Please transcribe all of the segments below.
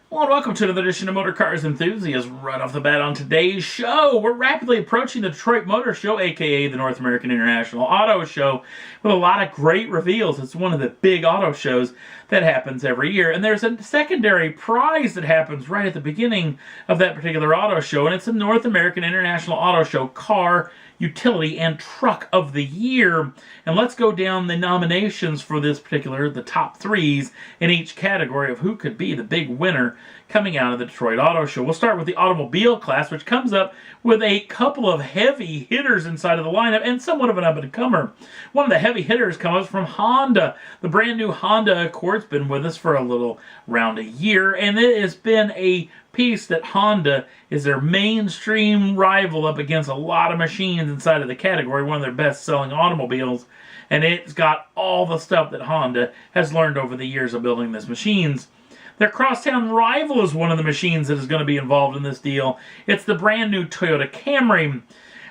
Well, and welcome to another edition of Motor Cars Enthusiasts. Right off the bat on today's show, we're rapidly approaching the Detroit Motor Show, aka the North American International Auto Show, with a lot of great reveals. It's one of the big auto shows that happens every year, and there's a secondary prize that happens right at the beginning of that particular auto show, and it's the North American International Auto Show Car, Utility, and Truck of the Year. And let's go down the nominations for this particular, the top threes in each category of who could be the big winner coming out of the Detroit Auto Show. We'll start with the automobile class, which comes up with a couple of heavy hitters inside of the lineup and somewhat of an up-and-comer. One of the heavy hitters comes from Honda. The brand new Honda Accord's been with us for a little around a year, and it has been a piece that Honda is their mainstream rival up against a lot of machines inside of the category, one of their best-selling automobiles, and it's got all the stuff that Honda has learned over the years of building these machines. Their crosstown rival is one of the machines that is going to be involved in this deal. It's the brand new Toyota Camry.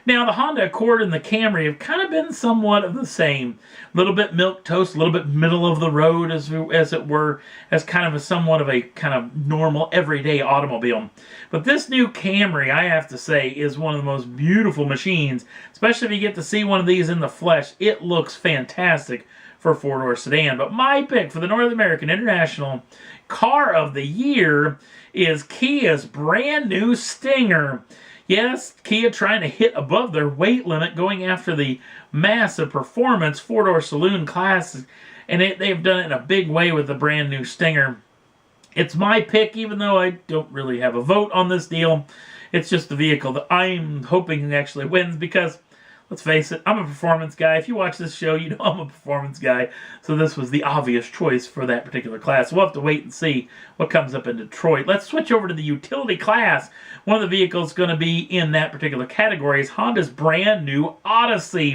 Now, the Honda Accord and the Camry have kind of been somewhat of the same. A little bit milquetoast, a little bit middle of the road, as it were, as kind of a somewhat of a kind of normal, everyday automobile. But this new Camry, I have to say, is one of the most beautiful machines, especially if you get to see one of these in the flesh. It looks fantastic for a four-door sedan. But my pick for the North American International Car of the Year is Kia's brand new Stinger. Yes, Kia trying to hit above their weight limit, going after the massive performance four-door saloon class, and they've done it in a big way with the brand new Stinger. It's my pick, even though I don't really have a vote on this deal. It's just the vehicle that I'm hoping actually wins because, let's face it, I'm a performance guy. If you watch this show, you know I'm a performance guy. So this was the obvious choice for that particular class. We'll have to wait and see what comes up in Detroit. Let's switch over to the utility class. One of the vehicles going to be in that particular category is Honda's brand new Odyssey.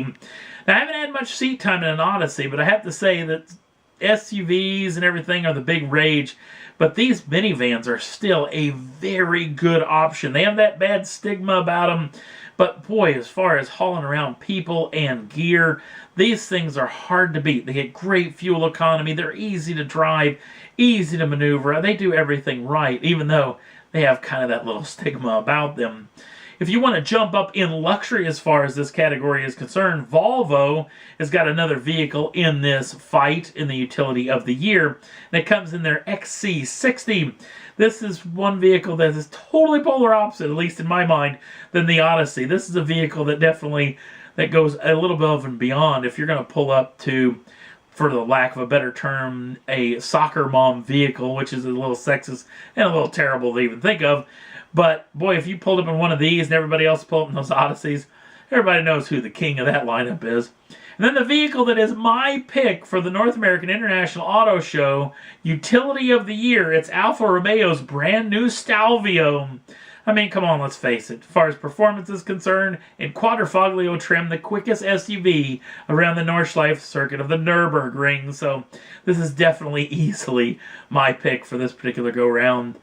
Now, I haven't had much seat time in an Odyssey, but I have to say that SUVs and everything are the big rage. But these minivans are still a very good option. They have that bad stigma about them. But boy, as far as hauling around people and gear, these things are hard to beat. They get great fuel economy. They're easy to drive, easy to maneuver. They do everything right, even though they have kind of that little stigma about them. If you want to jump up in luxury as far as this category is concerned, Volvo has got another vehicle in this fight in the utility of the year. And it comes in their XC60. This is one vehicle that is totally polar opposite, at least in my mind, than the Odyssey. This is a vehicle that definitely that goes a little above and beyond. If you're going to pull up to, for the lack of a better term, a soccer mom vehicle, which is a little sexist and a little terrible to even think of. But, boy, if you pulled up in one of these and everybody else pulled up in those Odysseys, everybody knows who the king of that lineup is. And then the vehicle that is my pick for the North American International Auto Show, Utility of the Year, it's Alfa Romeo's brand new Stelvio. I mean, come on, let's face it. As far as performance is concerned, in Quadrifoglio trim, the quickest SUV around the Nordschleife circuit of the Nürburgring. So this is definitely easily my pick for this particular go-round.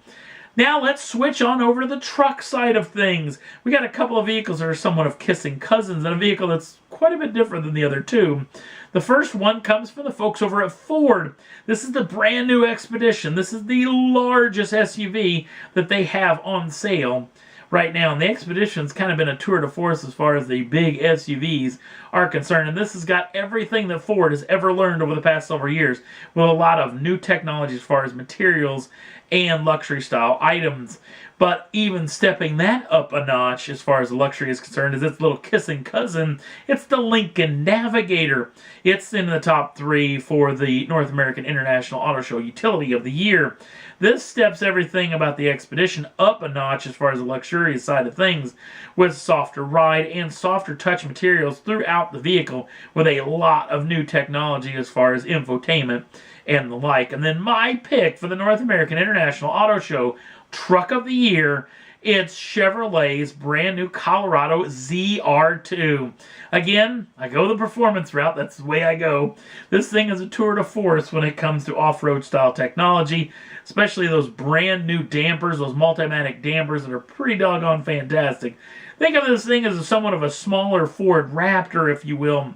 Now let's switch on over to the truck side of things. We got a couple of vehicles that are somewhat of kissing cousins, and a vehicle that's quite a bit different than the other two. The first one comes from the folks over at Ford. This is the brand new Expedition. This is the largest SUV that they have on sale right now. And the Expedition's kind of been a tour de force as far as the big SUVs are concerned. And this has got everything that Ford has ever learned over the past several years, with a lot of new technology as far as materials and luxury style items. But even stepping that up a notch as far as luxury is concerned is its little kissing cousin. It's the Lincoln Navigator. It's in the top three for the North American International Auto Show Utility of the Year. This steps everything about the Expedition up a notch as far as the luxurious side of things, with softer ride and softer touch materials throughout the vehicle, with a lot of new technology as far as infotainment and the like. And then my pick for the North American International Auto Show Truck of the Year, it's Chevrolet's brand new Colorado ZR2. Again, I go the performance route. That's the way I go. This thing is a tour de force when it comes to off-road style technology, especially those brand new dampers, those Multimatic dampers that are pretty doggone fantastic. Think of this thing as somewhat of a smaller Ford Raptor, if you will.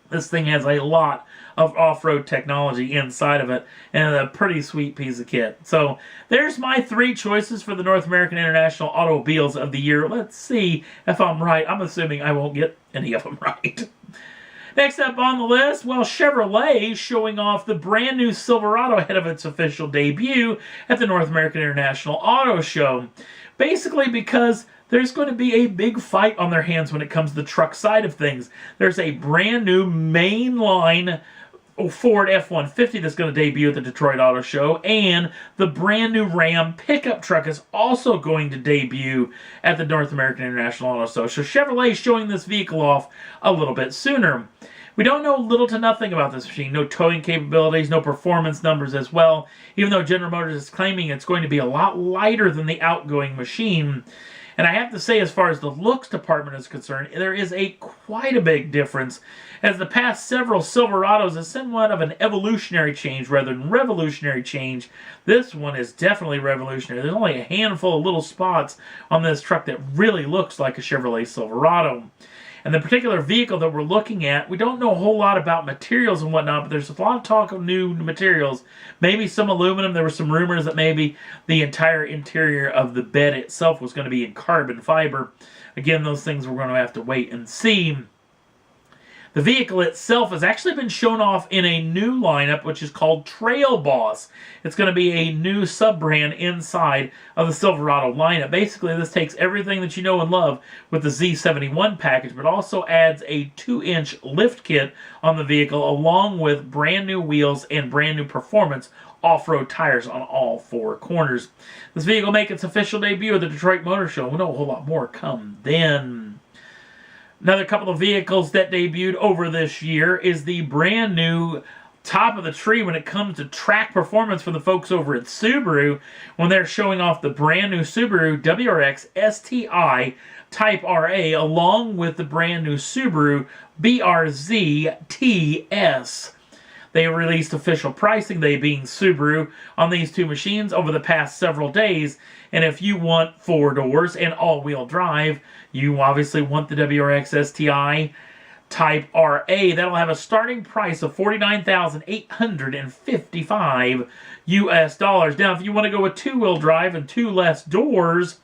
This thing has a lot of off-road technology inside of it, and a pretty sweet piece of kit. So there's my 3 choices for the North American International Automobiles of the year. Let's see if I'm right. I'm assuming I won't get any of them right. Next up on the list, well, Chevrolet showing off the brand new Silverado ahead of its official debut at the North American International Auto Show. Basically because there's going to be a big fight on their hands when it comes to the truck side of things. There's a brand new mainline Ford F-150 that's going to debut at the Detroit Auto Show, and the brand new Ram pickup truck is also going to debut at the North American International Auto Show. So Chevrolet is showing this vehicle off a little bit sooner. We don't know little to nothing about this machine. No towing capabilities, no performance numbers as well, even though General Motors is claiming it's going to be a lot lighter than the outgoing machine. And I have to say, as far as the looks department is concerned, there is quite a big difference, as the past several Silverados is somewhat of an evolutionary change rather than revolutionary change. This one is definitely revolutionary. There's only a handful of little spots on this truck that really looks like a Chevrolet Silverado. And the particular vehicle that we're looking at, we don't know a whole lot about materials and whatnot, but there's a lot of talk of new materials. Maybe some aluminum. There were some rumors that maybe the entire interior of the bed itself was going to be in carbon fiber. Again, those things we're going to have to wait and see. The vehicle itself has actually been shown off in a new lineup, which is called Trail Boss. It's going to be a new sub-brand inside of the Silverado lineup. Basically, this takes everything that you know and love with the Z71 package, but also adds a 2-inch lift kit on the vehicle, along with brand new wheels and brand new performance off-road tires on all 4 corners. This vehicle will make its official debut at the Detroit Motor Show. We'll know a whole lot more come then. Another couple of vehicles that debuted over this year is the brand new top of the tree when it comes to track performance for the folks over at Subaru, when they're showing off the brand new Subaru WRX STI Type RA along with the brand new Subaru BRZ TS. They released official pricing, they being Subaru, on these 2 machines over the past several days. And if you want 4 doors and all-wheel drive, you obviously want the WRX STI Type RA. That'll have a starting price of $49,855 US dollars. Now, if you want to go with 2-wheel drive and 2 less doors,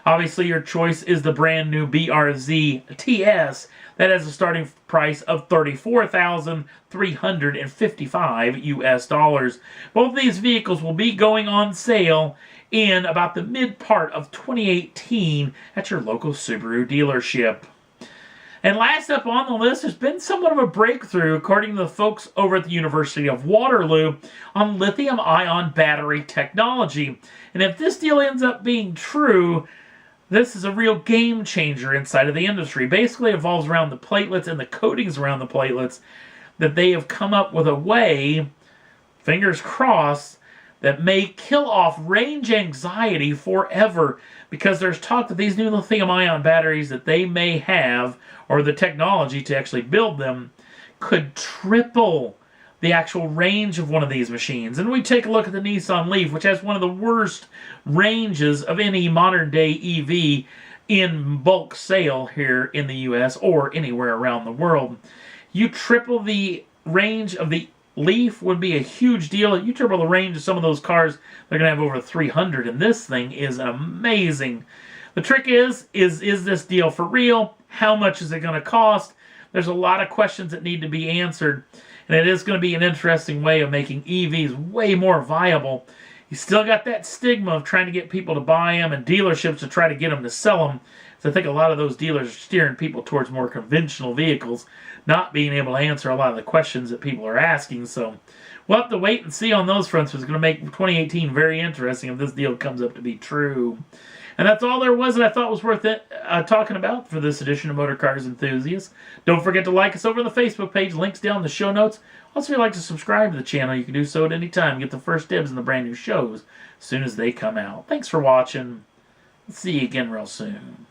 obviously your choice is the brand new BRZ TS. That has a starting price of $34,355 US dollars. Both of these vehicles will be going on sale in about the mid part of 2018 at your local Subaru dealership. And last up on the list has been somewhat of a breakthrough, according to the folks over at the University of Waterloo, on lithium-ion battery technology. And if this deal ends up being true, this is a real game changer inside of the industry. Basically, it revolves around the platelets and the coatings around the platelets, that they have come up with a way, fingers crossed, that may kill off range anxiety forever, because there's talk that these new lithium-ion batteries that they may have, or the technology to actually build them, could triple the actual range of one of these machines. And we take a look at the Nissan Leaf, which has one of the worst ranges of any modern-day EV in bulk sale here in the U.S. or anywhere around the world. You triple the range of the Leaf would be a huge deal. You triple the range of some of those cars, they're going to have over 300, and this thing is amazing. The trick is this deal for real? How much is it going to cost? There's a lot of questions that need to be answered, and it is going to be an interesting way of making EVs way more viable. You still got that stigma of trying to get people to buy them and dealerships to try to get them to sell them. So I think a lot of those dealers are steering people towards more conventional vehicles, not being able to answer a lot of the questions that people are asking. So we'll have to wait and see on those fronts. It's going to make 2018 very interesting if this deal comes up to be true. And that's all there was that I thought was worth talking about for this edition of Motor Cars Enthusiasts. Don't forget to like us over on the Facebook page. Links down in the show notes. Also, if you'd like to subscribe to the channel, you can do so at any time. Get the first dibs on the brand new shows as soon as they come out. Thanks for watching. See you again real soon.